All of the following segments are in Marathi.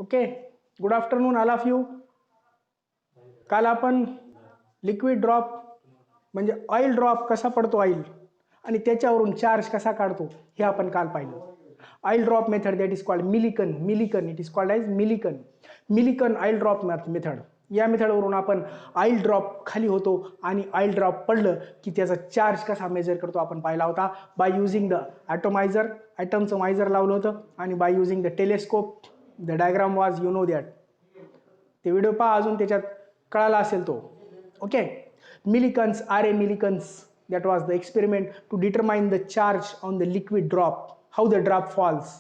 Okay, good afternoon all of you. काल आपण लिक्विड ड्रॉप म्हणजे ऑइल ड्रॉप कसा पडतो ऑइल आणि त्याच्यावरून चार्ज कसा काढतो हे आपण काल पाहिलं. Oil drop method that is called Millikan it is called as Millikan oil drop method. या मेथडवरून आपण ऑइल ड्रॉप खाली होतो आणि ऑइल ड्रॉप पडलं की त्याचा चार्ज कसा मेजर करतो आपण पाहिला होता. बाय युझिंग द ॲटोमायझर, ॲटमचं मायझर लावलं होतं आणि by using the telescope. The diagram was you know that. ते व्हिडिओ पहा, अजून त्याच्यात कळाला असेल तो. Okay, Millikan's R A Millikan's that was the experiment to determine the charge on the liquid drop, how the drop falls,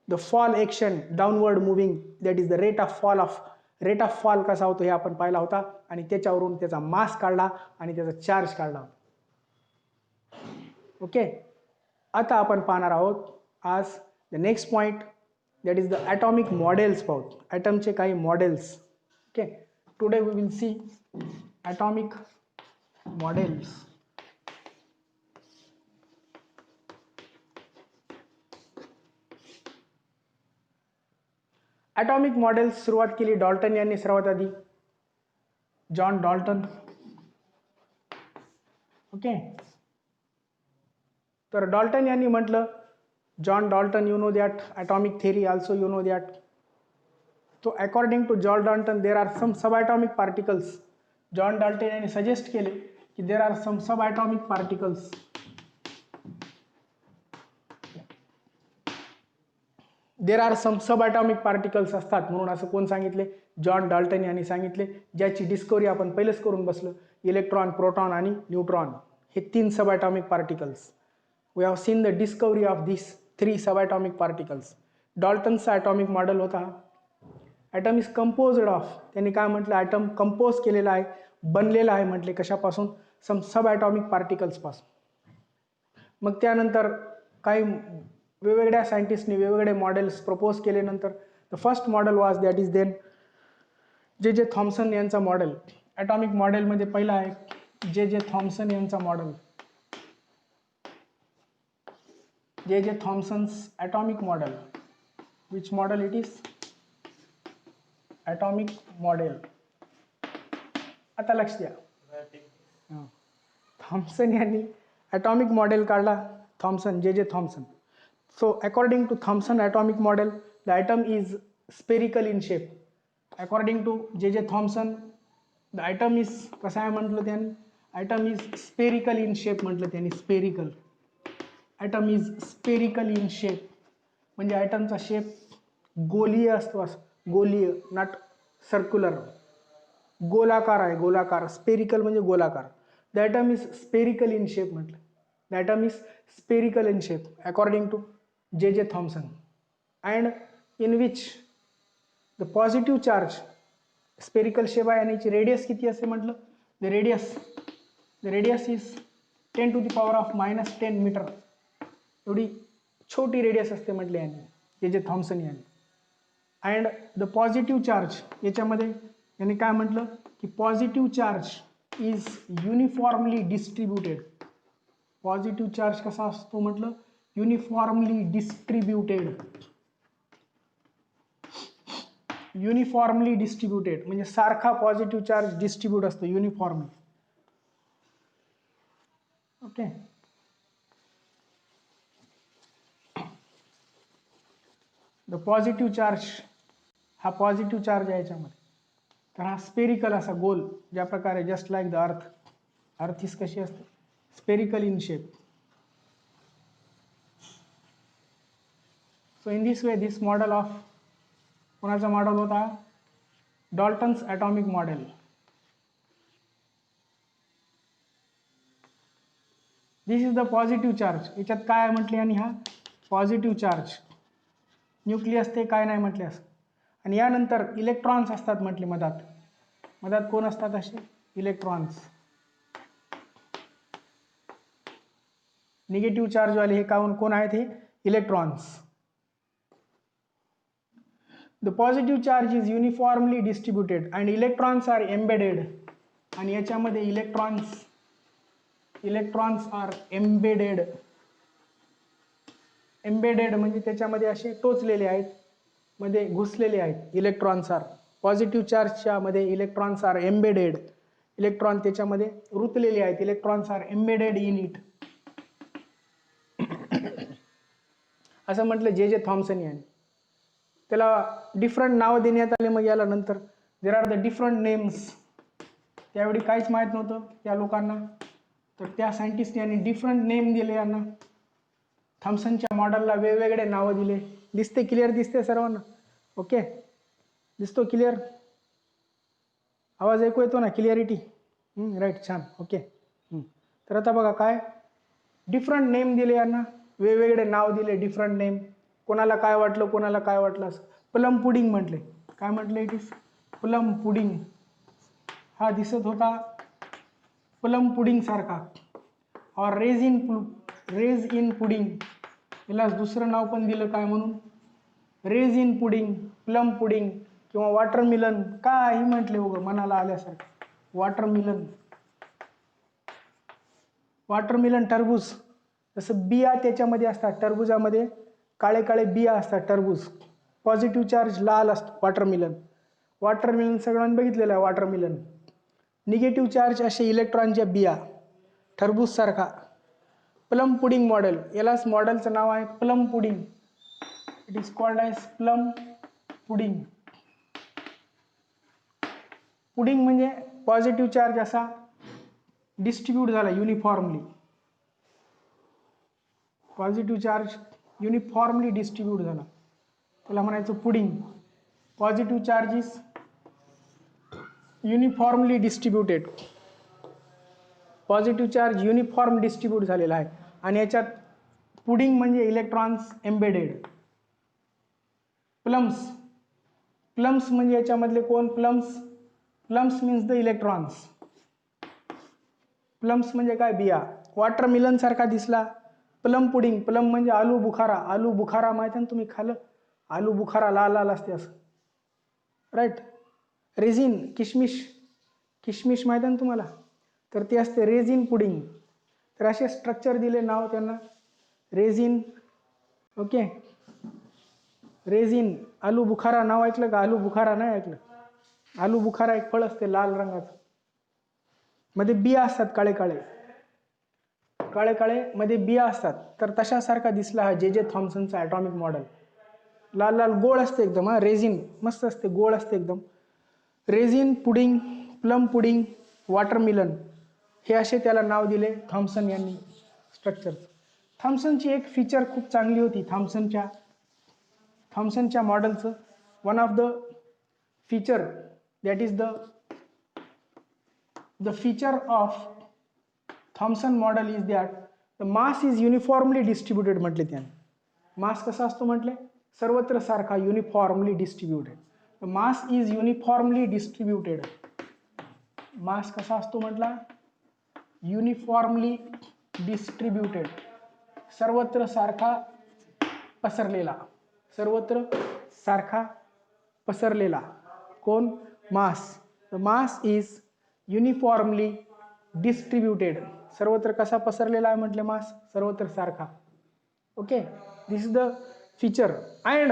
the fall action downward moving, that is the rate of fall कसा होतो हे आपण पाहिला होता आणि त्याच्यावरून त्याचा मास काढला आणि त्याचा चार्ज काढला. ओके, आता आपण पाहणार आहोत आज the next point that is the atomic models. पाहू ॲटमचे काही models. Okay, today we will see atomic models. Atomic models सुरुवात केली डॉल्टन यांनी सर्वात आधी, जॉन डॉल्टन. ओके, तर डॉल्टन यांनी म्हटलं, John Dalton you know that, atomic theory also you know that. तो according to John Dalton there are some sub atomic particles. John Dalton यांनी सजेस्ट केले की there are some sub atomic particles. There are some sub atomic particles असतात म्हणून असं कोण सांगितले, जॉन डॉल्टन यांनी सांगितले, ज्याची डिस्कवरी आपण पहिलेच करून बसलो. इलेक्ट्रॉन, प्रोटॉन आणि न्यूट्रॉन हे 3 sub atomic particles. We have seen the discovery of this 3 sub atomic particles. डॉल्टनचा ॲटॉमिक मॉडेल होता ॲटम इज कंपोज्ड ऑफ, त्यांनी काय म्हटलं, ॲटम कंपोज केलेला आहे, बनलेला आहे म्हटले कशापासून, सम सब ॲटॉमिक पार्टिकल्सपासून. मग त्यानंतर काही वेगवेगळ्या सायंटिस्टनी वेगवेगळे मॉडेल्स प्रपोज केल्यानंतर the first model was that is then J Thomson यांचा मॉडेल. ॲटॉमिक मॉडेलमध्ये पहिला आहे जे थॉम्सन यांचा model. J Thomson's atomic model. Which model it is, atomic model. आता लक्ष द्या, थॉम्सन यांनी ॲटॉमिक मॉडेल काढला. Thomson, J Thomson. So according to Thomson atomic model, the atom is spherical in shape. According to J.J. Thomson, the atom is कसा आहे म्हटलं त्यांनी, atom is spherical in shape म्हटलं त्यांनी. Spherical, atom is spherical in shape म्हणजे ॲटमचा शेप गोलीय असतो, गोलीय, नॉट सर्क्युलर. गोलाकार आहे, गोलाकार. स्पेरिकल म्हणजे गोलाकार. The atom is spherical in shape म्हटलं. The atom is spherical in shape according to J.J. Thomson, and in which the positive charge, spherical shape आहे आणि याची रेडियस किती असते म्हटलं, the radius is 10 to the power of -10 metre. एवढी छोटी रेडियस असते म्हटले यांनी, J.J. Thomson यांनी. अँड द पॉझिटिव्ह चार्ज, याच्यामध्ये यांनी काय म्हटलं की positive charge is uniformly distributed. Positive charge कसा असतो म्हटलं, युनिफॉर्मली डिस्ट्रीब्युटेड. युनिफॉर्मली डिस्ट्रीब्युटेड म्हणजे सारखा पॉझिटिव्ह चार्ज डिस्ट्रीब्यूट असतो uniformly. Okay, the positive charge, हा पॉझिटिव्ह चार्ज आहे याच्यामध्ये. तर हा स्पेरिकल असा गोल, ज्या प्रकारे just like the earth is कशी असते, spherical in shape. So in this way this model of, कोणाचा मॉडेल होता, Dalton's atomic model. This is the positive charge. याच्यात काय म्हटले आणि हा पॉझिटिव्ह चार्ज, न्यूक्लियस ते काय नाही म्हटले असं. आणि यानंतर इलेक्ट्रॉन्स असतात म्हटले मधात. मधात कोण असतात असे, इलेक्ट्रॉन्स. निगेटिव्ह चार्जवाले हे कोण आहेत, हे electrons. The positive charge is uniformly distributed and electrons are embedded. आणि याच्यामध्ये इलेक्ट्रॉन्स आर एम्बेडेड. एम्बेडेड म्हणजे त्याच्यामध्ये असे टोचलेले आहेत. मध्ये घुसलेले आहेत, इलेक्ट्रॉन्स आर पॉझिटिव्ह चार्जच्या मध्ये इलेक्ट्रॉन्स आर एम्बेडेड, इलेक्ट्रॉन त्याच्यामध्ये रुतलेले आहेत, electrons are embedded in it, असं म्हटलं जे थॉम्सन यांनी. त्याला डिफरंट नाव देण्यात आले. मग याला नंतर देर आर द डिफरंट नेम्स. त्यावेळी काहीच माहीत नव्हतं त्या लोकांना, तर त्या सायंटिस्ट यांनी डिफरंट नेम दिले यांना. थॉम्सनच्या मॉडेलला वेगवेगळे नावं दिले. दिसते, क्लिअर दिसते सर्वांना? ओके, दिसतो क्लिअर? आवाज ऐकू येतो ना? क्लिअरिटी? राईट, छान, ओके. तर आता बघा काय डिफरंट नेम दिले यांना, वेगवेगळे नाव दिले, डिफरंट नेम. कोणाला काय वाटलं, कोणाला काय वाटलं. प्लम पुडिंग म्हटले. काय म्हटलं? It is plum pudding. हा दिसत होता प्लम पुडिंग सारखा. और रेज इन पुडिंग, याला दुसरं नाव पण दिलं काय म्हणून? Raisin pudding, plum pudding किंवा वॉटरमिलन, काही म्हटले उगं मनाला आल्यासारखं. वॉटरमिलन, वॉटरमिलन, टरबूज. जसं बिया त्याच्यामध्ये असतात, टरबुजामध्ये काळे काळे बिया असतात. टरबूज पॉझिटिव्ह चार्ज लाल असतो. वॉटरमिलन, वॉटरमिलन सगळ्यांनी बघितलेलं आहे. वॉटरमिलन निगेटिव्ह चार्ज असे इलेक्ट्रॉनच्या बिया, टरबूज सारखा. प्लम पुडिंग मॉडेल, यालाच मॉडेलचं नाव आहे plum pudding. It is called as plum pudding. Pudding म्हणजे पॉझिटिव्ह चार्ज असा डिस्ट्रीब्यूट झाला uniformly. Positive charge uniformly distribute झाला, त्याला म्हणायचं pudding. Positive charges uniformly distributed, positive charge uniform distribute झालेला आहे. आणि याच्यात पुडिंग म्हणजे इलेक्ट्रॉन्स एम्बेडेड. प्लम्स, प्लम्स म्हणजे याच्यामधले कोण? Plums, plums means the electrons. Plums म्हणजे काय? बिया. वॉटरमिलन सारखा दिसला प्लम पुडिंग. प्लम म्हणजे आलू बुखारा. आलू बुखारा माहिती ना तुम्ही? खाल्लं आलू बुखारा, लाल लाल असते असं, राईट. रेझिन, किशमिश, किशमिश माहिती ना तुम्हाला? तर ते असते रेझिन पुडिंग. तर असे स्ट्रक्चर दिले नाव त्यांना. Resin, okay. रेझिन, आलू बुखारा नाव ऐकलं का? आलू बुखारा नाही ऐकलं? आलू बुखारा एक फळ असते लाल रंगाचं, मध्ये बिया असतात काळे काळे, काळे काळे मध्ये बिया असतात. तर तशासारखा दिसला हा जे थॉम्सनचा ॲटॉमिक मॉडेल. लाल लाल गोळ असते एकदम. हा रेझिन मस्त असते, गोळ असते एकदम. Resin pudding, plum pudding, watermelon, हे असे त्याला नाव दिले थॉम्सन यांनी स्ट्रक्चर. थॉम्सनची एक फीचर खूप चांगली होती थॉम्सनच्या मॉडेलचं. One of the feature, that is the feature of Thomson model is that the mass is uniformly distributed म्हटले त्याने. मास कसा असतो म्हटले? सर्वत्र सारखा, uniformly distributed. The mass is uniformly distributed. Mass कसा असतो म्हटला? युनिफॉर्मली डिस्ट्रीब्युटेड, सर्वत्र सारखा पसरलेला, सर्वत्र सारखा पसरलेला. कोण? Mass. The mass is uniformly distributed. सर्वत्र कसा पसरलेला आहे म्हटले? मास सर्वत्र सारखा. Okay, this is the feature. And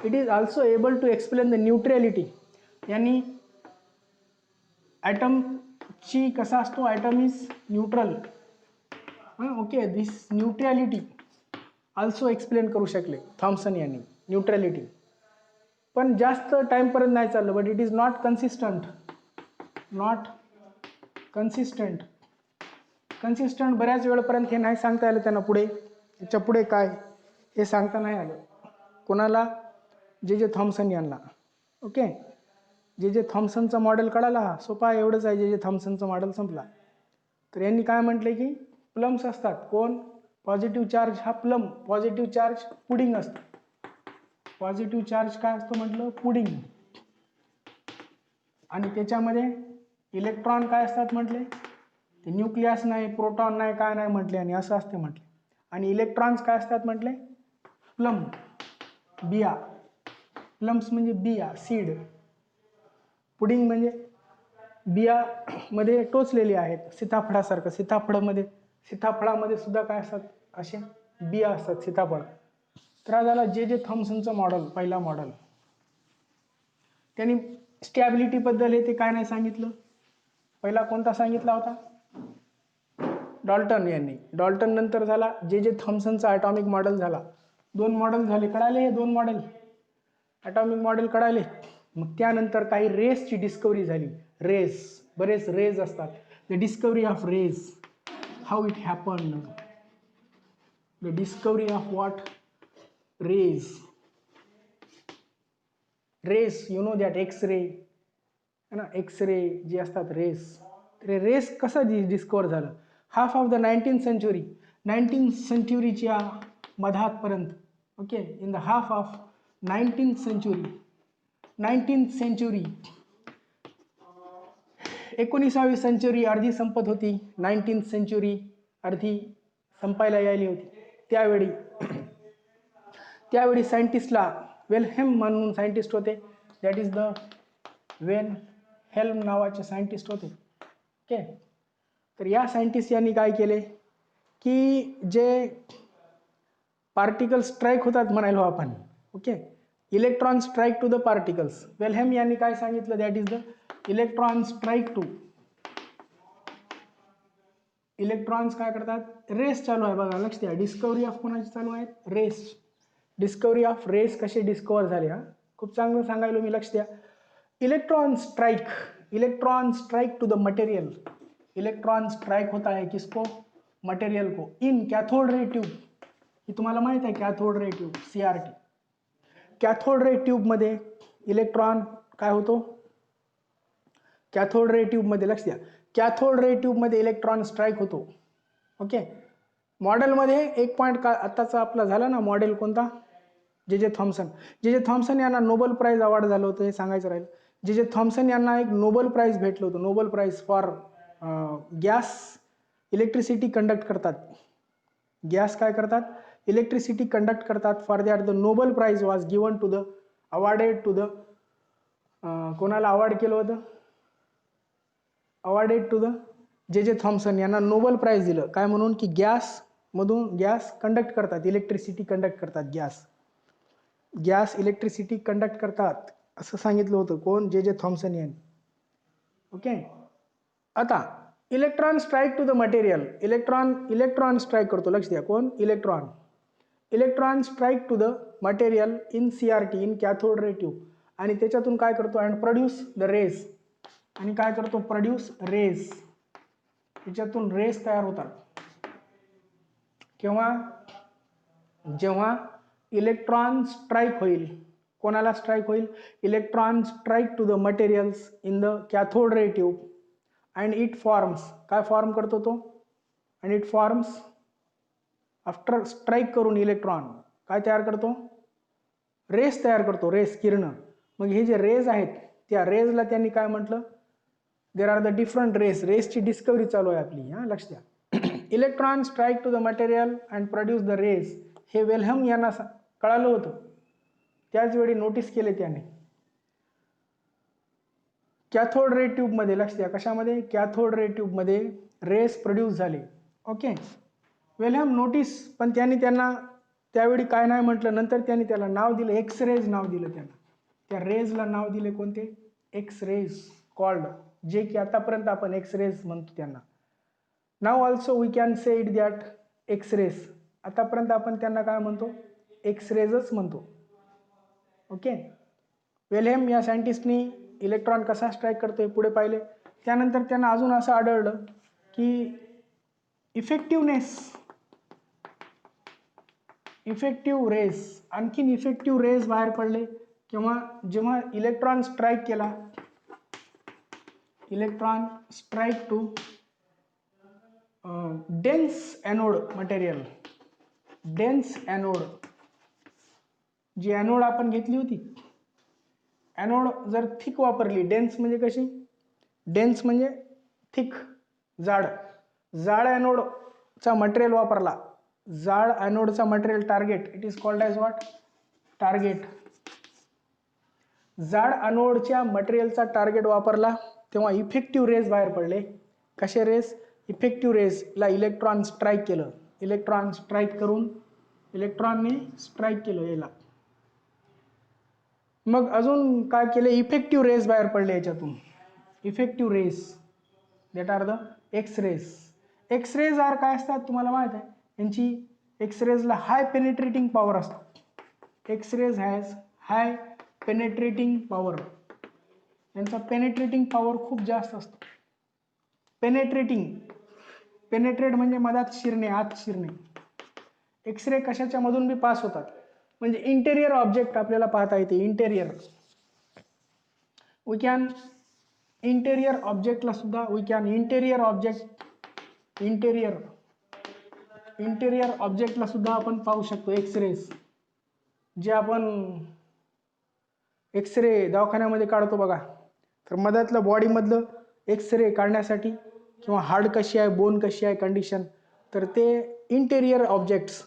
it is also able to explain the neutrality. यांनी ॲटमची कसा असतो? Atom is neutral. Okay, this neutrality also explain करू शकले थॉम्सन यांनी, न्यूट्रॅलिटी. पण जास्त टाईमपर्यंत नाही चाललं. But it is not consistent. Not consistent. Consistent बऱ्याच वेळपर्यंत हे नाही सांगता आलं त्यांना. पुढे याच्या पुढे काय हे सांगता नाही आलं कोणाला? जे थॉम्सन यांना. ओके, जे थॉम्सनचा मॉडेल कळाला. हा सोपा आहे, एवढंच आहे. जे थॉम्सनचं मॉडेल संपला. तर यांनी काय म्हटले की प्लम्स असतात. कोण? पॉझिटिव्ह चार्ज हा प्लम. पॉझिटिव्ह चार्ज पुडिंग असतं. पॉझिटिव्ह चार्ज काय असतो म्हटलं? पुडिंग. आणि त्याच्यामध्ये इलेक्ट्रॉन काय असतात म्हटले? ते न्यूक्लियस नाही, प्रोटॉन नाही, काय नाही म्हटले. आणि असं असते म्हटले. आणि इलेक्ट्रॉन्स काय असतात म्हटले? प्लम, बिया. प्लम्स म्हणजे बिया, सीड. पुडिंग म्हणजे बियामध्ये टोचलेली आहेत, सीताफळासारखं. सीताफळामध्ये सुद्धा काय असतात? असे बिया असतात सीताफळ. तर हा झाला जे थॉम्सनचं मॉडेल, पहिला मॉडेल. त्यांनी स्टॅबिलिटीबद्दल हे ते काय नाही सांगितलं. पहिला कोणता सांगितला होता? डॉल्टन यांनी. डॉल्टन नंतर झाला जे थॉम्सनचा ॲटॉमिक मॉडेल झाला. 2 मॉडेल झाले, कळाले हे 2 मॉडेल ॲटॉमिक मॉडेल कळाले. मग त्यानंतर काही रेसची डिस्कवरी झाली. रेस, बरेच रेज असतात. The discovery of rays, how it happen, the discovery of what, rays. Rays you know that, X-ray है ना, एक्स-रे जे असतात रेस. तर रेस कसं डिस्कवर झालं? Half of the 19th century, 19th सेंचुरीच्या मधातपर्यंत. Okay, in the half of 19th century, 19th century, 19वी सेंचुरी अर्धी संपत होती, 19th सेंचुरी अर्धी संपायला यायली होती. त्यावेळी सायंटिस्टला वेलहेम म्हणून सायंटिस्ट होते. दॅट इज द वेलहेम नावाचे सायंटिस्ट होते. ओके, तर या सायंटिस्ट यांनी काय केले की जे पार्टिकल स्ट्राईक होतात म्हणालो आपण, okay, electron strike to the particles. Wilhelm यांनी काय सांगितलं? That is the electron strike to, electrons काय करतात? रेस चालू आहे बघा, लक्ष द्या. डिस्कवरी ऑफ कोणाची चालू आहेत? रेस. डिस्कवरी ऑफ रेस कसे डिस्कवर झाले? हा खूप चांगलं सांगायलो मी, लक्ष द्या. Electron strike, electron strike to the material, electron strike होता है किसको? मटेरियल को, इन कैथोड रे ट्यूब. ही तुम्हाला माहित आहे cathode ray tube, CRT. Cathode ray tube मध्ये इलेक्ट्रॉन काय होतो? कॅथोड रे ट्यूब मध्ये, लक्ष द्या, कॅथोड रे ट्यूब मध्ये इलेक्ट्रॉन स्ट्राइक होतो. ओके, मॉडेलमध्ये एक पॉईंट का आत्ताचा आपला झाला ना मॉडेल कोणता? J Thomson. जे थॉम्सन यांना नोबेल प्राइज अवॉर्ड झालं होतं, हे सांगायचं राहिलं. जे थॉम्सन यांना एक नोबेल प्राइज भेटलं होतं, Nobel prize for gas, electricity conduct करतात. गॅस काय करतात? इलेक्ट्रिसिटी कंडक्ट करतात. For that the Nobel prize was given to the, awarded to the, कोणाला अवॉर्ड केलं होतं? Awarded to the J Thomson यांना नोबेल प्राइज दिलं. काय म्हणून? की गॅस मधून, गॅस कंडक्ट करतात, इलेक्ट्रिसिटी कंडक्ट करतात, गॅस इलेक्ट्रिसिटी कंडक्ट करतात असं सांगितलं होतं. कोण? जे थॉम्सन यांनी. ओके, आता electron strike to the material, electron strike करतो, लक्ष द्या. कोण? Electron strike to the material in CRT, in cathode ray tube. आणि त्याच्यातून काय करतो? And produce the rays. आणि काय करतो? Produce race. त्याच्यातून रेस तयार होतात. केव्हा? जेव्हा इलेक्ट्रॉन स्ट्राइक होईल. कोणाला स्ट्राइक होईल? Electron strike to the materials in the cathode ray tube and it forms. काय फॉर्म करतो तो? And it forms, after strike करून इलेक्ट्रॉन काय तयार करतो? रेस तयार करतो, रेस, किरण. मग हे जे रेज आहेत त्या रेजला त्यांनी काय म्हटलं? There are the different rays. रेसची डिस्कवरी चालू आहे आपली, हां, लक्ष द्या. Electron strike to the material and produce the rays, हे वेलहम यांना कळालं होतं. त्याच वेळी नोटीस केले त्याने. कॅथोड रे ट्यूब मध्ये, लक्ष द्या, कशामध्ये? कॅथोड रे ट्यूब मध्ये रेस प्रोड्यूस झाले. ओके, वेलहम नोटीस, पण त्यांना त्यावेळी काय नाही म्हटलं. नंतर त्यांनी त्याला नाव दिलं, एक्स-रेज नाव दिलं त्यांना. त्या रेजला नाव दिले कोणते? एक्स-रेज कॉल्ड, जे की आतापर्यंत आपण एक्स-रेज म्हणतो त्यांना. नाव also we can say it that X rays. आतापर्यंत आपण त्यांना काय म्हणतो? एक्स-रेजच म्हणतो. ओके, वेलहेम या सायंटिस्टनी इलेक्ट्रॉन कसा स्ट्राईक करतोय पुढे पाहिले. त्यानंतर त्यांना अजून असं आढळलं की इफेक्टिव्ह रेस, आणखीन इफेक्टिव्ह रेस बाहेर पडले. किंवा जेव्हा इलेक्ट्रॉन स्ट्राईक केला, electron strike to dense anode material, dense anode, जी एनोड आपण घेतली होती, एनोड जर थिक वापरली, डेन्स म्हणजे कशी? डेन्स म्हणजे थिक, जाड. जाड एनोडचा मटेरियल वापरला, जाड एनोडचा material target, it is called as what? Target. जाड एनोडच्या मटेरियलचा टार्गेट वापरला तेव्हा इफेक्टिव्ह रेस बाहेर पडले. कसे रेस? इफेक्टिव्ह रेसला इलेक्ट्रॉन स्ट्राईक केलं. इलेक्ट्रॉन स्ट्राईक करून इलेक्ट्रॉनने स्ट्राईक केलं याला. मग अजून काय केलं, इफेक्टिव्ह रेज बाहेर पडले याच्यातून. Effective rays that are the X rays. X rays are काय असतात तुम्हाला माहित आहे, यांची एक्स रेजला हाय पेनिट्रेटिंग पॉवर असतो. X rays has high penetrating power. यांचा पेनिट्रेटिंग पॉवर खूप जास्त असतो. पेनेट्रेटिंग, पेनेट्रेट म्हणजे मधात शिरणे, आत शिरणे. एक्सरे कशाच्या मधून बी पास होतात, म्हणजे इंटेरियर ऑब्जेक्ट आपल्याला पाहता येते. इंटेरियर, वी कॅन इंटेरियर ऑब्जेक्टला सुद्धा we can interior object, interior ऑब्जेक्टला सुद्धा आपण पाहू शकतो एक्सरेज. जे आपण एक्सरे दवाखान्यामध्ये काढतो बघा, तर मधातलं बॉडीमधलं एक्सरे काढण्यासाठी किंवा हार्ड कशी आहे, बोन कशी आहे कंडिशन, तर ते इंटेरियर ऑब्जेक्ट्स,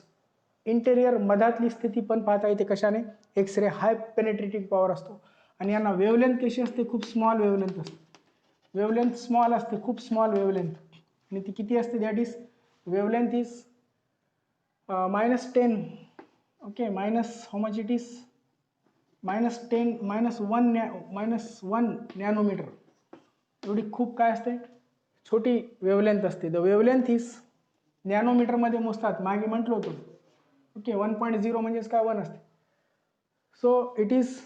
इंटेरियर मधातली स्थिती पण पाहता येते कशाने, एक्सरे. हाय पेनेट्रेटिंग पॉवर असतो. आणि यांना वेवलेंथ कशी असते, खूप स्मॉल वेवलेंथ असते. वेवलेंथ स्मॉल असते, खूप स्मॉल वेवलेंथ. आणि ती किती असते, that is wavelength is -10, okay, minus how much it is, -10 -1 nanometre. एवढी खूप काय असते, छोटी वेवलेंथ असते. द वेवलेंथ इज नॅनोमीटरमध्ये मोजतात, मागे म्हटलं होतं. ओके, 1.0 म्हणजेच काय 1 असते. So it is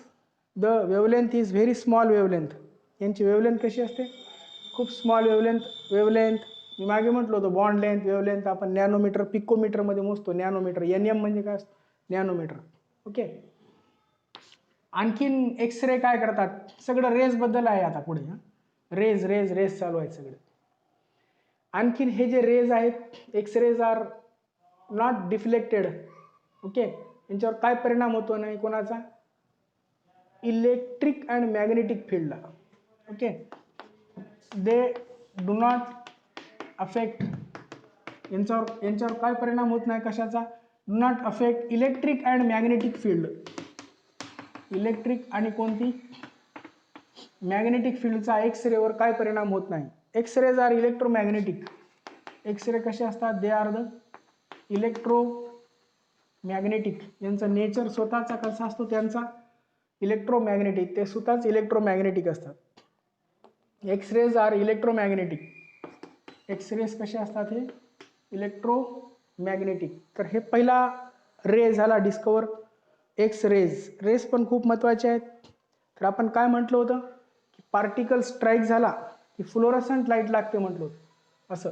the wavelength is very small wavelength. यांची वेवलेंथ कशी असते, खूप स्मॉल वेवलेंथ. मी मागे म्हटलं होतं बॉन्ड लेंथ, वेवलेंथ आपण नॅनोमीटर, पिकोमीटरमध्ये मोजतो. नॅनोमीटर, NM म्हणजे काय असतं, नॅनोमीटर. ओके, आणखीन एक्सरे काय करतात, सगळं रेजबद्दल आहे आता पुढे. रेज रेज रेज चालू आहे सगळे. आणखीन हे जे रेज आहेत, X rays are not deflected. Okay, यांच्यावर काय परिणाम होतो नाही कोणाचा, इलेक्ट्रिक अँड मॅग्नेटिक फील्डला. Okay, they do not affect, यांच्यावर काय परिणाम होत नाही कशाचा, do not affect electric and magnetic field. Electric आणि कोणती, मॅग्नेटिक फील्डचा एक्सरेवर काय परिणाम होत नाही. X-rays R electromagnetic. एक्सरे कसे असतात, दे आर द इलेक्ट्रोमॅग्नेटिक. यांचं नेचर स्वतःचा कसा असतो, त्यांचा इलेक्ट्रोमॅग्नेटिक, ते स्वतःच इलेक्ट्रोमॅग्नेटिक असतात. X-rays R electromagnetic. एक्सरेज कसे असतात, हे इलेक्ट्रोमॅग्नेटिक. तर हे पहिला रे झाला डिस्कवर, एक्स रेज. रेज पण खूप महत्त्वाचे आहेत. तर आपण काय म्हटलं होतं की पार्टिकल स्ट्राईक झाला की फ्लोरोसंट लाईट लागते म्हटलं होतं. असं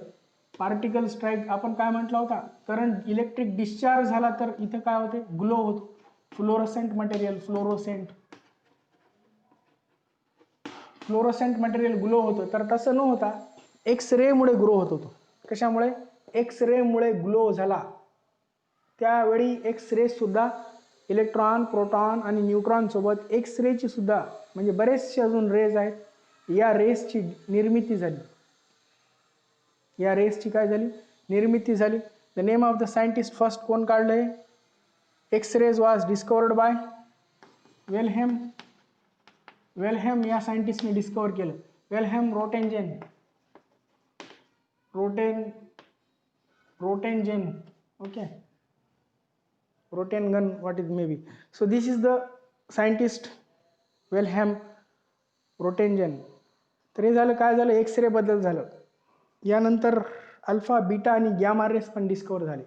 पार्टिकल स्ट्राईक आपण काय म्हटलं होता, करंट इलेक्ट्रिक डिस्चार्ज झाला तर इथं काय होते, ग्लो होतो. Fluorescent material, fluorescent material glow होतं. तर तसं न होता एक्स रेमुळे ग्लो होत होतो. कशामुळे, एक्स रेमुळे ग्लो झाला. त्यावेळी एक्स रे सुद्धा इलेक्ट्रॉन, प्रोटॉन आणि न्यूट्रॉन सोबत एक्स रेची सुद्धा, म्हणजे बरेचसे अजून रेज आहेत, या रेसची निर्मिती झाली. या रेसची काय झाली, निर्मिती झाली. The name of the scientist first कोण काढलंय, X rays was discovered by Wilhelm या सायंटिस्टने डिस्कवर केलं. वेलहेम रोटेंजेन, ओके, रोटेनगन, what it may be. So this is the scientist Wilhelm Roentgen. तर हे झालं, काय झालं, एक्सरे बद्दल झालं. यानंतर अल्फा, बीटा आणि गॅमा रेस पण डिस्कवर झाले.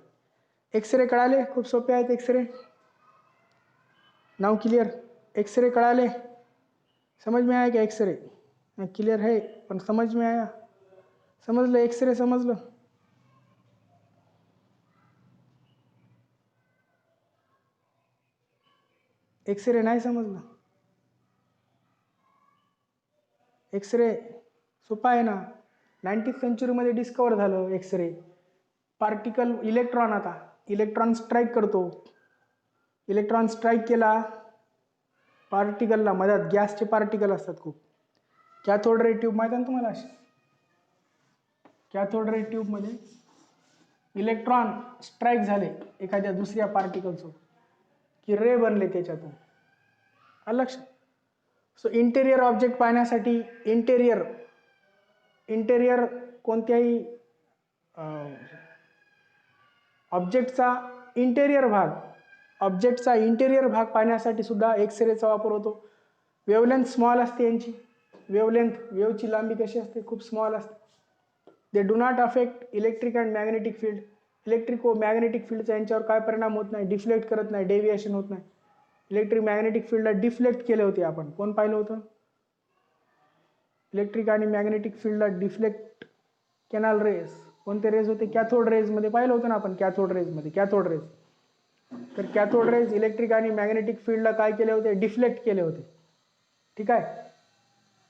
एक्सरे कळाले, खूप सोपे आहेत एक्सरे. नाव क्लियर, एक्सरे कळाले, समझ में आया क्या एक्सरे, क्लियर है, पण समझ में आया, समजलं एक्सरे, समजलं. एक्सरे नाही समजलं, एक्सरे सोपा आहे ना. 19th सेंचुरीमध्ये डिस्कवर झालं एक्सरे. पार्टिकल, इलेक्ट्रॉन, आता इलेक्ट्रॉन स्ट्राईक करतो, इलेक्ट्रॉन स्ट्राईक केला पार्टिकलला, मधात गॅसचे पार्टिकल असतात खूप. कॅथोड रे ट्यूब माहिती आहे ना तुम्हाला, अशी कॅथोड रे ट्यूबमध्ये इलेक्ट्रॉन स्ट्राईक झाले एखाद्या दुसऱ्या पार्टिकलसोबत की रे बनले त्याच्यातून. लक्ष. सो इंटेरियर ऑब्जेक्ट पाहण्यासाठी इंटेरियर कोणत्याही ऑब्जेक्टचा इंटेरियर भाग, ऑब्जेक्टचा इंटेरियर भाग पाहण्यासाठी सुद्धा एक्सरेचा वापर होतो. वेवलेंथ स्मॉल असते यांची, वेवची लांबी कशी असते, खूप स्मॉल असते. दे do not affect electric and magnetic field. Electric व मॅग्नेटिक फील्डचा यांच्यावर काय परिणाम होत नाही, डिफ्लेक्ट करत नाही, डेव्हिएशन होत नाही. इलेक्ट्रिक मॅग्नेटिक फील्डला डिफ्लेक्ट केले होते आपण, कोण पाहिलं होतं? इलेक्ट्रिक आणि मॅग्नेटिक फील्डला डिफ्लेक्ट कॅनल रेज, कोणते रेज होते? कॅथोड रेजमध्ये पाहिलं होतं ना आपण, कॅथोड रेज. तर कॅथोड रेज इलेक्ट्रिक आणि मॅग्नेटिक फील्डला काय केले होते? डिफ्लेक्ट केले होते. ठीक आहे.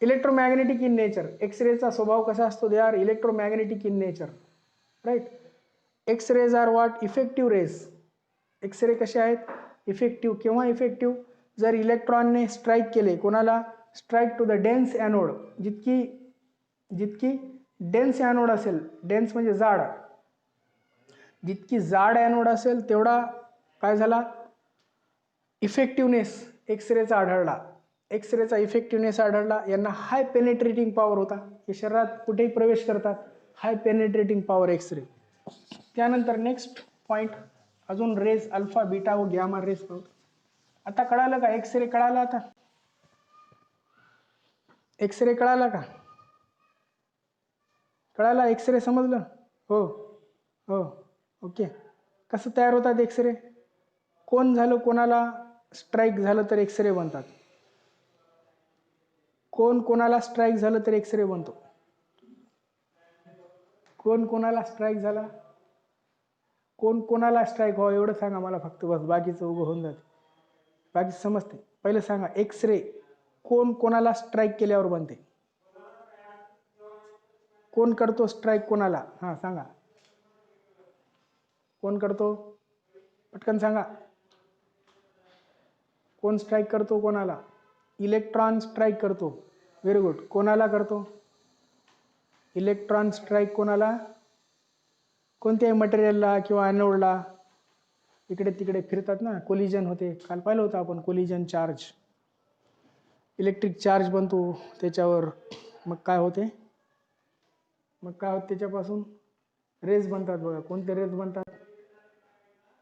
इलेक्ट्रोमॅग्नेटिक इन नेचर, एक्सरेचा स्वभाव कसा असतो? They are electromagnetic in nature, right. X rays are what? Effective rays. X ray कसे आहेत? इफेक्टिव्ह. केव्हा इफेक्टिव्ह? जर इलेक्ट्रॉनने स्ट्राईक केले, कोणाला? Strike to the dense anode. जितकी डेन्स ॲनोड असेल, डेन्स म्हणजे जाड, जितकी जाड ॲनोड असेल तेवढा काय झाला? इफेक्टिव्हनेस एक्सरेचा आढळला. एक्सरेचा इफेक्टिव्हनेस आढळला. यांना हाय पेनिट्रेटिंग पॉवर होता. हे शरीरात कुठेही प्रवेश करतात. हाय पेनिट्रेटिंग पॉवर एक्सरे. त्यानंतर नेक्स्ट पॉईंट, अजून रेज अल्फा, बीटा व गॅमा रेज पाहू. आता कळालं का? एक्सरे कळाला. आता एक्सरे कळाला का? कळाला? एक्सरे समजलं? हो हो, ओके. कसं तयार होतात एक्सरे? कोण झालं कोणाला स्ट्राईक झालं तर एक्सरे बनतात. कोणाला स्ट्राईक झालं तर एक्सरे बनतो. कोणाला स्ट्राईक झाला? कोणाला स्ट्राईक व्हावं एवढं सांगा मला फक्त, बस. बाकीचं उभं होऊन जाते, बाकी समजते. पहिलं सांगा, एक्सरे कोणाला स्ट्राईक केल्यावर बनते? कोण करतो स्ट्राईक कोणाला? हां सांगा, कोण करतो? पटकन सांगा. कोण स्ट्राईक करतो कोणाला? इलेक्ट्रॉन स्ट्राईक करतो. Very good. कोणाला करतो? इलेक्ट्रॉन स्ट्राईक कोणाला? कोणत्याही मटेरियलला किंवा ॲनोडला इकडे तिकडे फिरतात ना, कोलिजन होते. काल पाहिलं होतं आपण, कोलिजन चार्ज, इलेक्ट्रिक चार्ज बनतो त्याच्यावर. मग काय होते? त्याच्यापासून रेज बनतात बघा. कोणते रेज बनतात?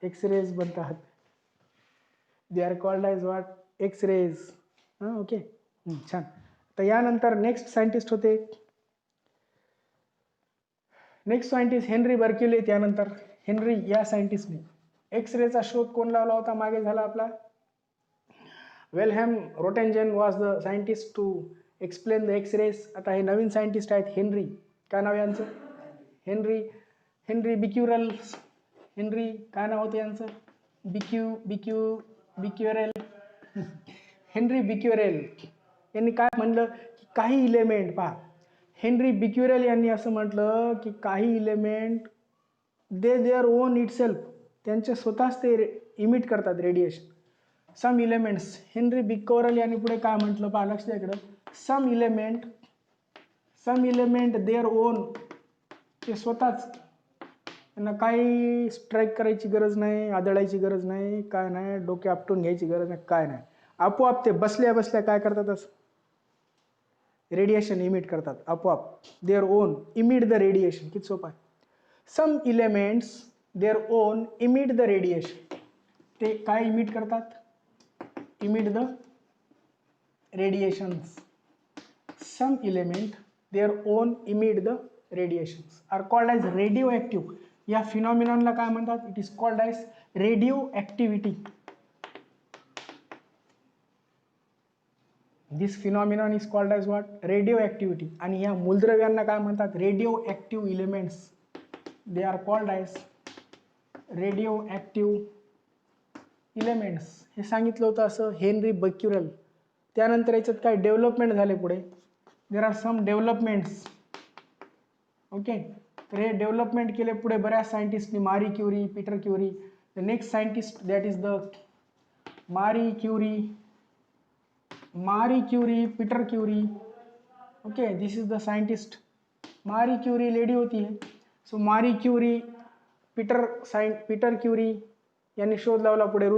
एक्स रेज बनतात. They are called as what? X rays. हां, ओके, छान. तर यानंतर नेक्स्ट सायंटिस्ट होते, हेनरी बर्क्युले. त्यानंतर हेनरी या सायंटिस्टने एक्स रेचा शोध कोण लावला होता? मागे झाला आपला Wilhelm Roentgen was the scientist to explain the X rays. आता हे नवीन सायंटिस्ट आहेत हेनरी. काय नाव यांचं? हेनरी बिक्युरेल. हेनरी काय नाव होतं यांचं? बिक्युरेल. हेनरी बिक्युरेल यांनी काय म्हणलं की काही इलेमेंट, पहा, हेनरी बिक्युरेल यांनी असं म्हटलं की काही element they their own itself, त्यांचे स्वतःच ते इमिट करतात रेडिएशन. सम इलेमेंट्स, हेनरी बिक्युरेल यांनी पुढे काय म्हटलं, पहा, लक्ष द्या इकडं. सम इलेमेंट देअर ओन, ते स्वतःच, त्यांना काही स्ट्राईक करायची गरज नाही, आदळायची गरज नाही, काय नाही, डोके आपटून घ्यायची गरज नाही, काय नाही. आपोआप ते बसल्या बसल्या काय करतात? असं रेडिएशन इमिट करतात आपोआप. Their own emit the radiation. किती सोपं आहे. Some elements their own emit the radiation. ते काय इमिट करतात? Emit the radiations. Some element their own emit the radiations are called as radioactive. या फिनॉमिनॉनला काय म्हणतात? It is called as radioactivity. This phenomenon is called as what? Radioactivity. आणि या मूलद्रव्यांना काय म्हणतात? Radioactive elements. They are called as radioactive elements. हे सांगितलं होतं असं हेनरी बक्युरेल. त्यानंतर याच्यात काय डेव्हलपमेंट झाले पुढे? There are some developments. Okay, तर हे डेव्हलपमेंट केले पुढे बऱ्याच सायंटिस्टनी. Marie Curie, Peter Curie. The next scientist that is the Marie Curie, Peter Curie. Okay, this is the scientist. Marie Curie lady होती है. So Marie Curie, Peter Curie यांनी शोध लावला पुढे.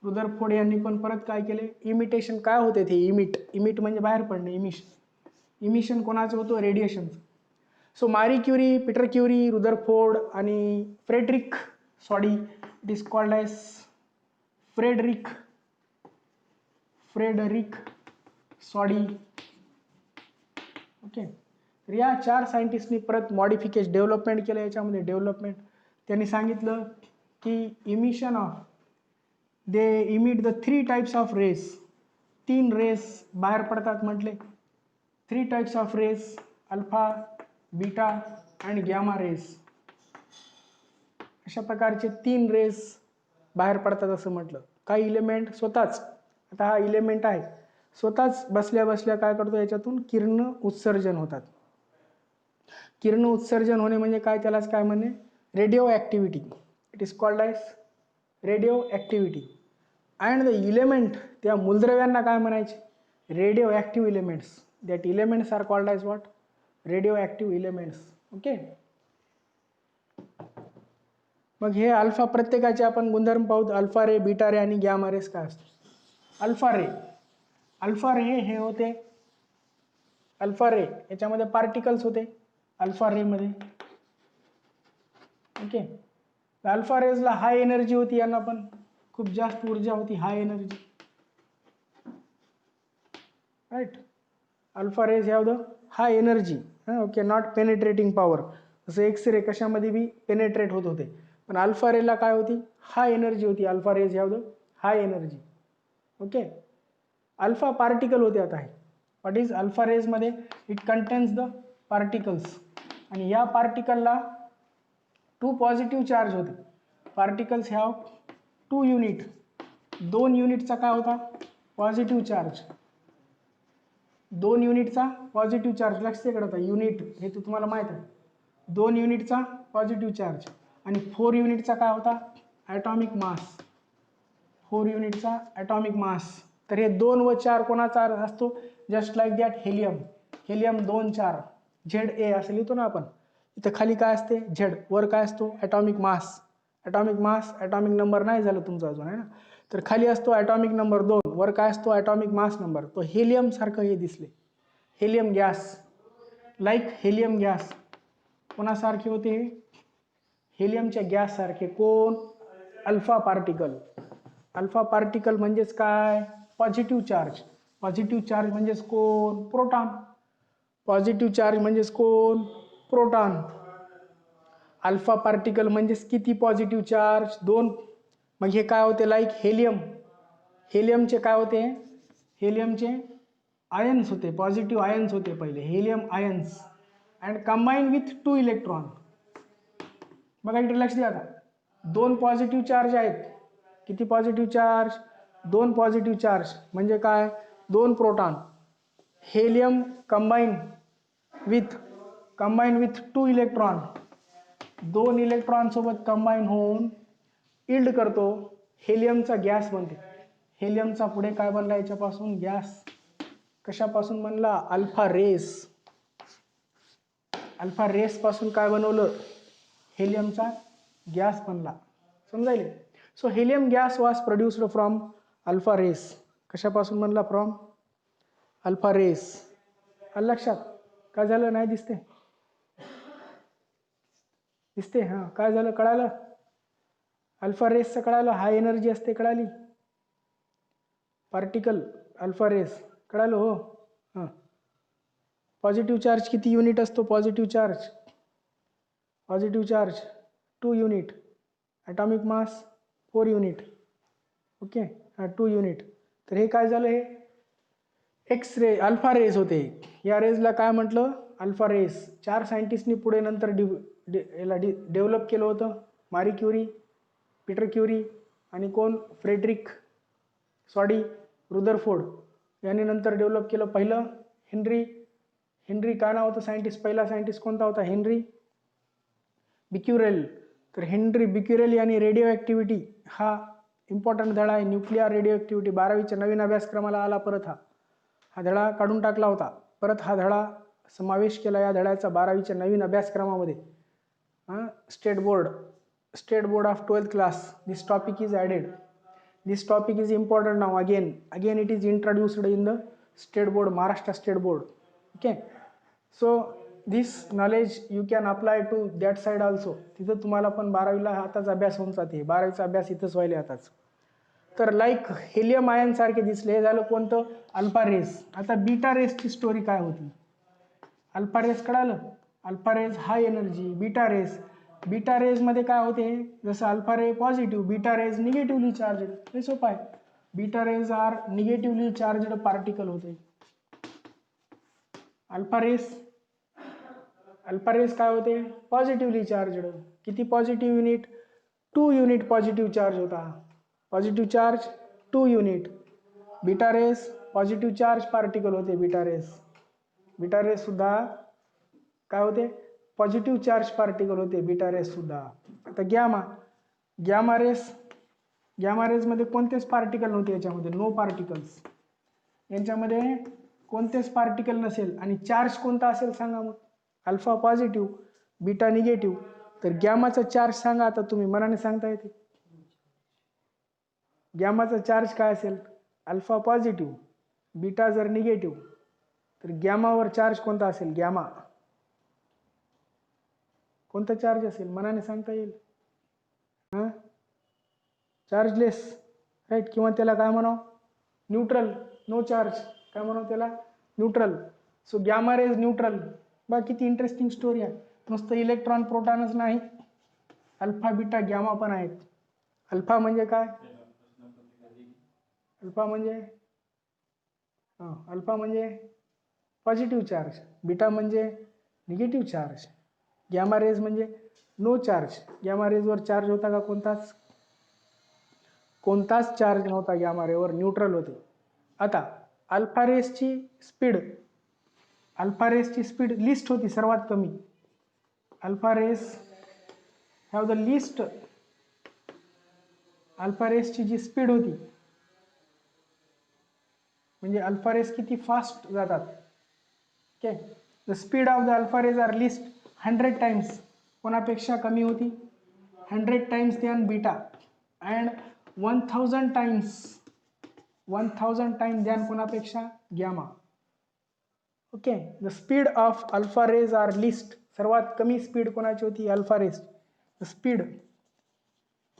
रुदरफोर्ड यांनी पण परत काय केले? इमिटेशन. काय होते ते? इमिट म्हणजे बाहेर पडणे, इमिशन कोणाचं होतं? रेडिएशनचं. So Marie Curie, Peter Curie, Rutherford आणि Frederick Soddy, it is called as Frederick Soddy. Okay. तर या 4 सायंटिस्टनी परत मॉडिफिकेशन डेव्हलपमेंट केलं. याच्यामध्ये डेव्हलपमेंट त्यांनी सांगितलं की emission of they emit the 3 types of rays. 3 rays बाहेर पडतात म्हटले. 3 types of rays, alpha, beta and gamma rays. अशा प्रकारचे 3 रेस बाहेर पडतात असं म्हटलं. काही इलेमेंट स्वतःच, आता हा इलेमेंट आहे, स्वतःच बसल्या बसल्या काय करतो, याच्यातून किरण उत्सर्जन होतात. किरण उत्सर्जन होणे म्हणजे काय, त्यालाच काय म्हणे, radioactivity. It is called as radioactivity. And the element, त्या मूलद्रव्यांना काय म्हणायचे, radioactive elements. That elements are called as what, radioactive elements. Okay. मग हे अल्फा, प्रत्येकाचे आपण गुणधर्म पाहू. अल्फा रे, बीटा रे आणि गॅमा रेस काय असतो. अल्फा रे हे होते, अल्फा रे याच्यामध्ये पार्टिकल्स होते अल्फा रे मध्ये. ओके. अल्फा रेजला हाय एनर्जी होती, यांना पण खूप जास्त ऊर्जा होती, high energy. Right. Alpha rays have the high energy. Okay. Not penetrating power. जसं एक्सरे कशामध्ये बी पेनिट्रेट होत होते, पण अल्फा रेला काय होती, हाय एनर्जी होती. Alpha rays have the high energy. Okay. Alpha particle होते. आता आहे व्हॉट इज अल्फा रेजमध्ये, इट कंटेन्स द पार्टिकल्स. आणि या पार्टिकलला 2 पॉझिटिव्ह चार्ज होते. Particles have 2 unit. 2 युनिटचा काय होता, पॉझिटिव्ह चार्ज. 2 युनिटचा पॉझिटिव्ह चार्ज. लक्ष इकडे होता, युनिट हे तर तुम्हाला माहीत आहे. 2 युनिटचा पॉझिटिव्ह चार्ज. आणि 4 युनिटचा काय होता, ॲटॉमिक मास. 4 युनिटचा ॲटॉमिक मास. तर हे 2 व 4 कोणाचा असतो, just like that helium. Helium 2 4 ZA असं लिहितो ना आपण. इथं खाली काय असते, झेड. वर काय असतो, ॲटॉमिक मास. ॲटॉमिक मास, ॲटॉमिक नंबर नाही झालं तुमचं अजून, आहे ना. तर खाली असतो ॲटॉमिक नंबर 2, वर काय असतो, ॲटॉमिक मास नंबर. तो हेलियम सारखं हे दिसले, helium gas. Like helium gas कोणासारखे होते, हेलियमच्या गॅस सारखे. कोण, अल्फा पार्टिकल. अल्फा पार्टिकल म्हणजेच काय, पॉझिटिव्ह चार्ज. पॉझिटिव्ह चार्ज म्हणजेच कोण, प्रोटॉन. पॉझिटिव्ह चार्ज म्हणजेच कोण, प्रोटॉन. अल्फा पार्टिकल म्हणजेच किती पॉझिटिव्ह चार्ज, 2. मग हे काय होते, लाईक हेलियम. हेलियमचे काय होते, हेलियमचे आयन्स होते, पॉझिटिव्ह आयन्स होते पहिले, helium ions. And combine with 2 electron. बघा इकडे लक्ष द्या. आता 2 पॉझिटिव्ह चार्ज आहेत. किती पॉझिटिव्ह चार्ज, 2 पॉझिटिव्ह चार्ज. म्हणजे काय, 2 proton. Helium combine with 2 electron. 2 electron सोबत कंबाईन होऊन इल्ड करतो, हेलियमचा गॅस बनते. हेलियमचा पुढे काय बनला याच्यापासून, गॅस. कशापासून बनला, अल्फा रेस. अल्फा रेस पासून काय बनवलं, हेलियमचा गॅस बनला. समजायले. So helium gas was produced from alpha rays. कशापासून बनला, फ्रॉम अल्फा रेस. आलं लक्षात. काय झालं, नाही दिसते, दिसते. हां, काय झालं, कळालं. अल्फा रेसचं कळालं, हाय एनर्जी असते, कळाली. पार्टिकल अल्फा रेस कळालं. हो. हां. पॉझिटिव्ह चार्ज किती युनिट असतो, positive charge. Positive charge 2 unit. Atomic mass 4 unit. Okay. हां, 2 युनिट. तर हे काय झालं, हे एक्स रे, अल्फा रेस होते. या रेजला काय म्हटलं, अल्फा रेस. 4 सायंटिस्टनी पुढे नंतर याला डेव्हलप केलं होतं. मारी क्युरी, पीटर क्युरी आणि कोण, फ्रेडरिक सॉडी, रुदरफोर्ड यांनी नंतर डेव्हलप केलं. पहिलं हेनरी काय नाव होतं सायंटिस्ट, पहिला सायंटिस्ट कोणता होता, हेनरी बिक्युरेल. तर हेनरी बिक्युरेल यांनी रेडिओ ॲक्टिव्हिटी हा इम्पॉर्टंट धडा आहे, न्यूक्लिअर रेडिओ ॲक्टिव्हिटी. 12वीच्या नवीन अभ्यासक्रमाला आला परत. हा धडा काढून टाकला होता, परत हा धडा समावेश केला या धड्याचा 12वीच्या नवीन अभ्यासक्रमामध्ये. State board of 12th class, this topic is added. This topic is important now. Again it is introduced in the state board, Maharashtra state board. Okay. So this knowledge you can apply to that side also. तिथं तुम्हाला पण 12वीला आताच अभ्यास होऊन जाते, 12वीचा अभ्यास इथंच व्हायला आताच. तर लाईक हेलियम आयन सारखे दिसले, हे झालं कोणतं? Alpha rays. आता बीटा रेसची स्टोरी काय होती? अल्फा रेस कळालं, alpha rays high energy, beta rays. Beta रेसमध्ये काय होते? जसं alpha ray positive, beta rays negatively charged. हे सोपं आहे. Beta rays are negatively charged particle होते. अल्फा रेस काय होते? Positively charged. किती positive unit? 2 unit positive charge होता. Positive charge 2 unit. Beta rays positive charge particle होते. बीटा रेस सुद्धा काय होते? पॉझिटिव्ह चार्ज पार्टिकल होते बीटा रेस सुद्धा. आता गॅमा रेसमध्ये कोणतेच पार्टिकल नव्हते, याच्यामध्ये नो पार्टिकल्स. यांच्यामध्ये कोणतेच पार्टिकल नसेल आणि चार्ज कोणता असेल सांगा मग? Alpha positive, beta negative. तर गॅमाचा चार्ज सांगा आता, तुम्ही मनाने सांगता येते. गॅमाचा चार्ज काय असेल? अल्फा पॉझिटिव्ह, बीटा जर निगेटिव्ह, तर गॅमावर चार्ज कोणता असेल? गॅमा कोणता चार्ज असेल? मनाने सांगता येईल? हां, चार्जलेस, राईट. किंवा त्याला काय म्हणावं? Neutral, no charge. काय म्हणावं त्याला? Neutral. So gamma rays neutral. बघा किती इंटरेस्टिंग स्टोरी आहे. नुसतं इलेक्ट्रॉन प्रोटॉनच नाही, अल्फा बीटा गॅमा पण आहेत. अल्फा म्हणजे काय? अल्फा म्हणजे पॉझिटिव्ह चार्ज, बीटा म्हणजे निगेटिव्ह चार्ज, गॅमा रेज म्हणजे नो चार्ज. गॅमा रेजवर चार्ज होता का? कोणताच चार्ज नव्हता गॅमा रेवर, न्यूट्रल होते. आता अल्फा रेसची स्पीड लिस्ट होती सर्वात कमी. Alpha rays have the least. Alpha रेसची जी स्पीड होती, म्हणजे अल्फा रेस किती फास्ट जातात. Okay, the speed of the alpha rays are least 100 times. कोणापेक्षा कमी होती? 100 times than beta and 1000 times than कोणापेक्षा? Gamma. Okay, the speed of alpha rays are least. सर्वात कमी स्पीड कोणाची होती? Alpha rays. Speed,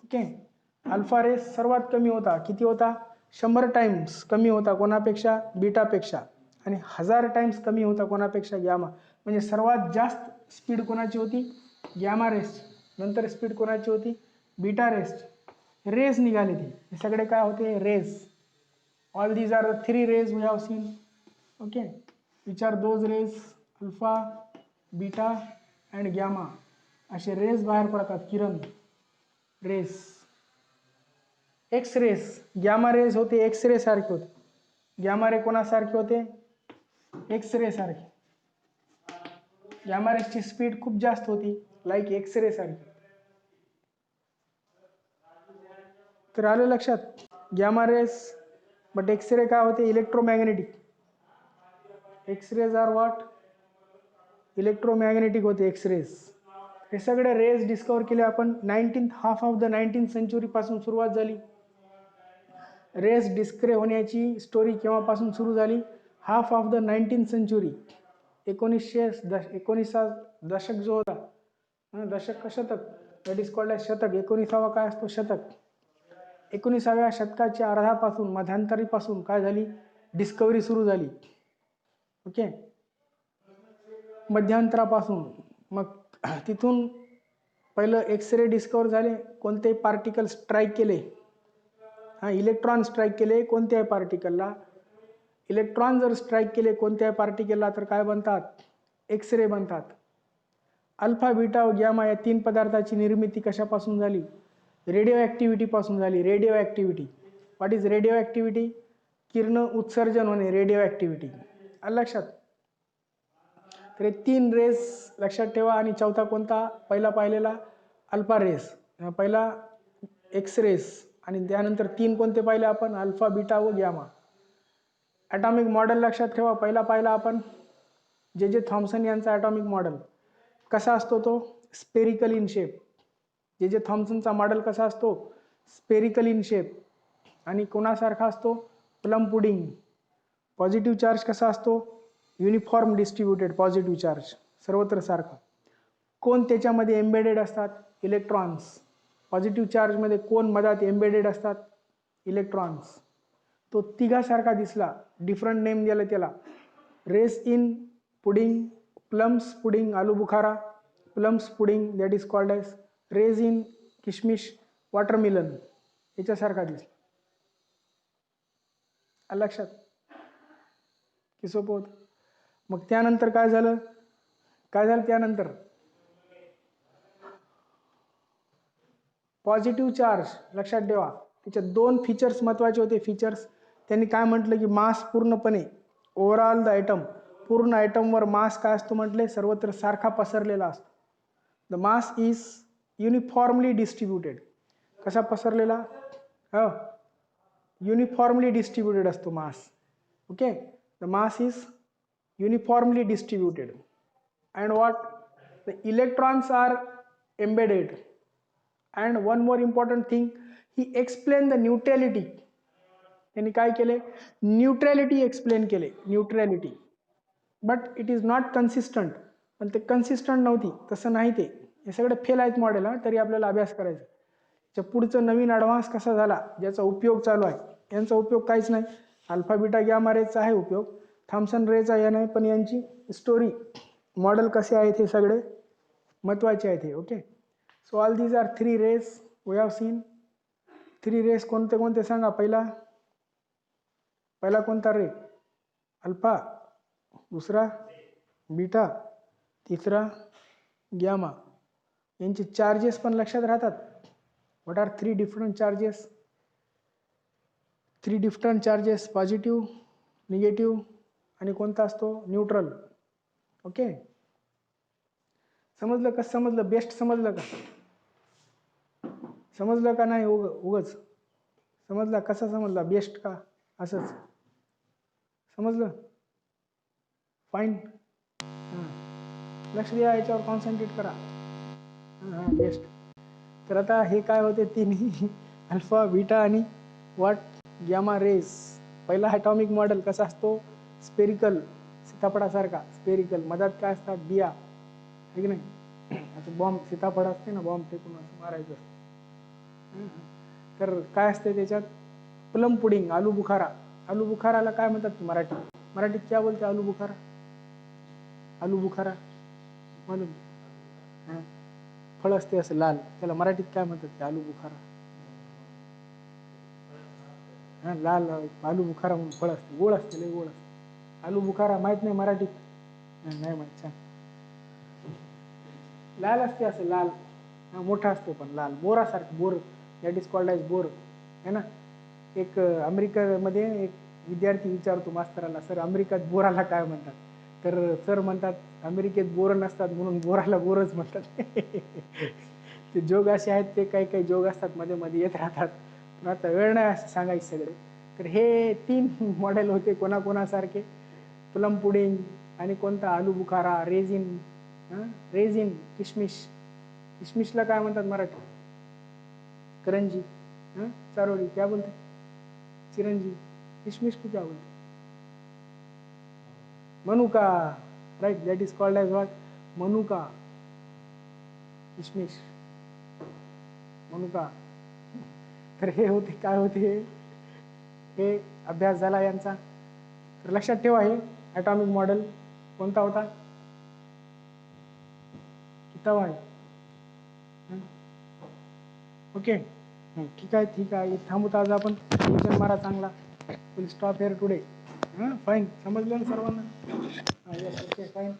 okay, alpha rays सर्वात कमी होता. किती होता? 100 टाइम्स कमी होता कोणापेक्षा? बीटापेक्षा. आणि 1000 टाइम्स कमी होता कोणापेक्षा? गॅमा. म्हणजे सर्वात जास्त स्पीड कोणाची होती? Gamma race. नंतर स्पीड कोणाची होती? Beta race. रेज निघाले ते. हे सगळे काय होते? Rays. All these are the 3 rays we have seen. Okay, which are those rays? Alpha, beta and gamma. असे रेज बाहेर पडतात, किरण rays. X rays, gamma rays होते एक्स रे सारखे होते. गॅमा रे कोणासारखे होते? एक्स रे सारखे. गॅमा रेसची स्पीड खूप जास्त होती, लाईक एक्स रे सारखी. तर आलं लक्षात? Gamma rays but X ray काय होते? Electromagnetic. X rays are what? Electromagnetic होते एक्स रेज. हे सगळे रेज डिस्कवर केले आपण half of the 19th century पासून सुरुवात झाली. रेस डिस्करे होण्याची स्टोरी केव्हापासून सुरू झाली? Half of the 19th century. 19सा दशक जो होता, दशक का शतक, दॅट इज कॉल्ड एज शतक. 19वा काय असतो? शतक. 19व्या शतकाच्या अर्धापासून, मध्यांतरीपासून काय झाली? डिस्कवरी सुरू झाली. ओके, मध्यांतरापासून. मग तिथून पहिलं एक्स रे डिस्कवर झाले. कोणते पार्टिकल स्ट्राईक केले? इलेक्ट्रॉन स्ट्राईक केले कोणत्याही पार्टिकलला. इलेक्ट्रॉन जर स्ट्राईक केले कोणत्याही पार्टिकलला तर काय बनतात? एक्स रे बनतात. अल्फा, बीटा व गॅमा या 3 पदार्थाची निर्मिती कशापासून झाली? रेडिओ ॲक्टिव्हिटी पासून झाली. Radioactivity. What is radioactivity? किरण उत्सर्जन होणे, रेडिओ ॲक्टिव्हिटी. आलं लक्षात? तर 3 रेस लक्षात ठेवा. आणि चौथा कोणता? पहिला पाहिलेला अल्फा रेस, पहिला एक्स रेस, आणि त्यानंतर 3 कोणते पाहिले आपण? अल्फा, बीटा व गॅमा. ॲटॉमिक मॉडेल लक्षात ठेवा. पहिला पाहिला आपण जे थॉम्सन यांचा ॲटॉमिक मॉडेल. कसा असतो तो? Spherical in shape. जे थॉम्सनचा मॉडेल कसा असतो? Spherical in shape. आणि कोणासारखा असतो? Plum pudding. पॉझिटिव्ह चार्ज कसा असतो? Uniform distributed positive charge. सर्वत्र सारखा. कोण त्याच्यामध्ये एम्बेडेड असतात? इलेक्ट्रॉन्स. पॉझिटिव्ह चार्जमध्ये कोण मधात एम्बेडेड असतात? इलेक्ट्रॉन्स. तो तिघासारखा दिसला, डिफरंट नेम दिला त्याला. Raisin pudding, plums pudding, आलू बुखारा, plums pudding that is called as raisin किशमिश, वॉटरमिलन, याच्यासारखा दिसला. लक्षात की सोपं होतं. मग त्यानंतर काय झालं? त्यानंतर पॉझिटिव्ह चार्ज. लक्षात ठेवा, त्याच्यात दोन फीचर्स महत्वाचे होते. फीचर्स त्यांनी काय म्हटलं की मास पूर्णपणे ओव्हरऑल द आयटम, पूर्ण आयटमवर मास काय असतो म्हटले? सर्वत्र सारखा पसरलेला असतो. The mass is uniformly distributed. कसा पसरलेला? हो, युनिफॉर्मली डिस्ट्रीब्युटेड असतो mass. Okay, the mass is uniformly distributed. And what? The electrons are embedded. And one more important thing, he explained the neutrality. त्यांनी काय केले? न्यूट्रॅलिटी एक्सप्लेन केले. Neutrality. But it is not consistent. पण ते कन्सिस्टंट नव्हती. तसं नाही ते. हे सगळे फेल आहेत मॉडेल. तरी आपल्याला अभ्यास करायचा. त्याच्या पुढचं नवीन ॲडव्हान्स कसा झाला, ज्याचा उपयोग चालू आहे. यांचा उपयोग काहीच नाही. अल्फा बीटा गॅमा रेचा आहे उपयोग, थॉम्सन रेचा या नाही. पण यांची स्टोरी, मॉडेल कसे आहेत हे सगळे महत्त्वाचे आहेत हे. Okay, so all these are 3 rays we have seen. 3 rays कोणते कोणते सांगा? पहिला कोणता रे? अल्फा. दुसरा बीटा. तिसरा गॅमा. यांचे चार्जेस पण लक्षात राहतात. What are 3 different charges? 3 different charges, positive, negative आणि कोणता असतो? न्यूट्रल. ओके, समजलं? कसं समजलं? बेस्ट समजलं का? समजलं का नाही? उगच समजला? कसा समजला? बेस्ट का असंच समजलं? फाईन. लक्ष द्या, याच्यावर कॉन्सन्ट्रेट करा. हां, बेस्ट. तर आता हे काय होते? तिन्ही अल्फा, बीटा आणि व्हॉट? Gamma rays. पहिला ॲटॉमिक मॉडेल कसा असतो? स्पेरिकल, सीताफळासारखा स्पेरिकल. मधात काय असतात? बिया, आहे की नाही? आता बॉम्ब, सीताफळ असते ना, बॉम्ब फेकून असं मारायचं असतं. तर काय असते त्याच्यात? प्लम पुडिंग, आलू बुखारा. आलू बुखाराला काय म्हणतात मराठीत क्या बोलते? आलू बुखारा. आलू बुखारा म्हणून फळ असते असं लाल, त्याला मराठीत काय म्हणतात? ते आलू बुखारा. हां, लाल आलू बुखारा म्हणून फळ असते, गोड असते, लय गोड असते. आलू बुखारा माहित नाही मराठीत? नाही माहित. छान. लाल असते असं लाल, मोठा असतो पण लाल, बोरासारखं. बोर, दॅट इज कॉल्ड एज बोर, है ना. एक अमेरिकेमध्ये एक विद्यार्थी विचारतो मास्तराला, सर अमेरिकेत बोराला काय म्हणतात? तर सर म्हणतात, अमेरिकेत बोरं नसतात म्हणून बोराला बोरच म्हणतात. ते जोग असे आहेत, ते काही काही जोग असतात मध्ये मध्ये येत राहतात. पण आता वेळ नाही असं सांगायचे सगळे. तर हे 3 मॉडेल होते कोणाकोणासारखे? प्लम पुडिंग आणि कोणता? आलू बुखारा. रेझिन, रेझिन, किशमिश. किशमिशला काय म्हणतात मराठी? करंजी. चारोळी क्या बोलते? चिरंजी. किशमिश को क्या बोलते? मनुका. Right, that is called as what? मनुका. किशमिश, मनुका. तर हे होते, काय होते? हे अभ्यास झाला यांचा. तर लक्षात ठेवा, हे ॲटॉमिक मॉडेल कोणता होता? किताब आहे. ओके, ठीक आहे. थांबूत आज आपण. रिव्हिजन मारा चांगला. Will stop here today. Fine. समजलं ना सर्वांना? Yes, okay, fine.